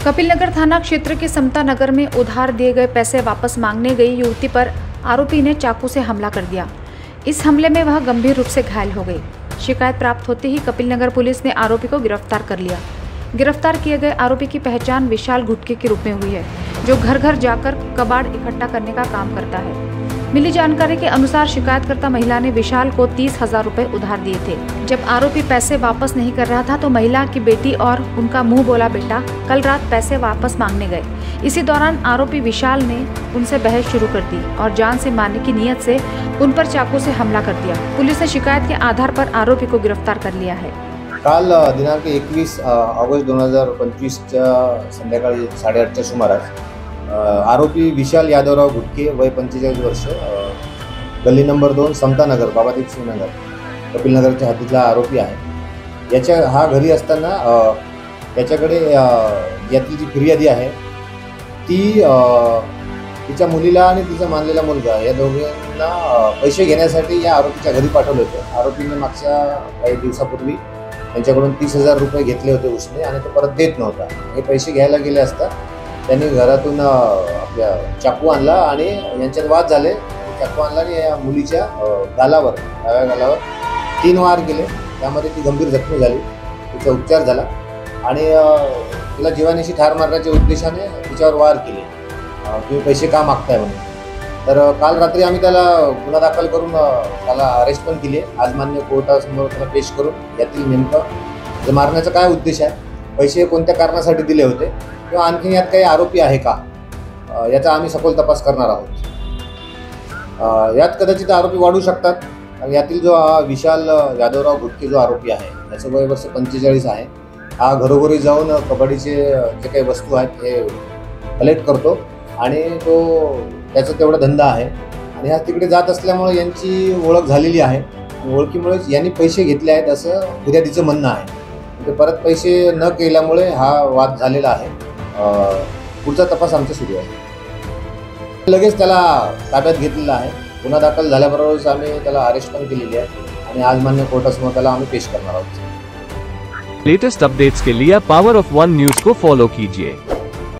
कपिलनगर थाना क्षेत्र के समता नगर में उधार दिए गए पैसे वापस मांगने गई युवती पर आरोपी ने चाकू से हमला कर दिया। इस हमले में वह गंभीर रूप से घायल हो गई। शिकायत प्राप्त होते ही कपिलनगर पुलिस ने आरोपी को गिरफ्तार कर लिया। गिरफ्तार किए गए आरोपी की पहचान विशाल गुटके के रूप में हुई है, जो घर घर जाकर कबाड़ इकट्ठा करने का काम करता है। मिली जानकारी के अनुसार शिकायतकर्ता महिला ने विशाल को 30,000 रुपए उधार दिए थे। जब आरोपी पैसे वापस नहीं कर रहा था तो महिला की बेटी और उनका मुंह बोला बेटा कल रात पैसे वापस मांगने गए। इसी दौरान आरोपी विशाल ने उनसे बहस शुरू कर दी और जान से मारने की नीयत से उन पर चाकू से हमला कर दिया। पुलिस ने शिकायत के आधार पर आरोपी को गिरफ्तार कर लिया है। काल दिनांक 21 ऑगस्ट 2025च्या संध्याकाळी 8:30च्या सुमारास आरोपी विशाल यादवराव गुटके वय 45 वर्ष, गल्ली नंबर 2 समता नगर, बाबादीप शिवनगर, कपिलनगरच्या हद्दीतला आरोपी आहे। हा घरी असताना त्याच्याकडे यातली जी फिर्यादी आहे ती तिच्या मुलीला आणि तिचा मानलेला मुलगा या दोघांना पैसे घेण्यासाठी या आरोपीच्या घरी पाठवले होते। आरोपीने मागच्या काही दिवसापूर्वी त्यांच्याकडून 30,000 रुपये घेतले होते उसने आणि तो परत देत नव्हता। हे पैसे घ्यायला गेले असता त्यांनी घरातून आपल्या चाकू आणला आणि यांच्यात वाद झाले। चाकू आणला आणि या मुलीच्या गालावर 3 वार केले। त्यामध्ये ती गंभीर जखमी झाली, तिचा उपचार झाला आणि तिला जीवानीशी ठार मारण्याच्या उद्देशाने तिच्यावर वार केले। तुम्ही पैसे का मागताय म्हणून। तर काल रात्री आम्ही त्याला गुन्हा दाखल करून त्याला अरेस्ट पण केली। आज मान्य कोर्टासमोर त्याला पेश करून यातील नेमकं मारण्याचा काय उद्देश आहे, पैसे कोणत्या कारणासाठी दिले होते किंवा आणखी यात काही आरोपी आहे का याचा आम्ही सखोल तपास करणार आहोत। यात कदाचित आरोपी वाढू शकतात। यातील जो विशाल यादवराव गुटके जो आरोपी आहे त्याचं वय वर्ष 45 आहे। हा घरोघरी जाऊन कबड्डीचे जे काही वस्तू आहेत हे कलेक्ट करतो आणि तो त्याचा तेवढा धंदा आहे आणि हा तिकडे जात असल्यामुळे यांची ओळख झालेली आहे। ओळखीमुळेच यांनी पैसे घेतले आहेत असं फिर्यादीचं म्हणणं आहे। ते परत पैसे न केल्यामुळे हा वाद झालेला आहे। पुढचा तपास आमचा सुरू आहे। लगेच त्याला ताब्यात घेतलेला आहे। गुन्हा दाखल झाल्याबरोबरच आम्ही त्याला अरेस्ट पण केलेली आहे आणि आज मान्य कोर्टासमोर त्याला आम्ही पेश करणार आहोत। लेटेस्ट अपडेट्स के लिए पावर ऑफ वन न्यूज को फॉलो कीजिए।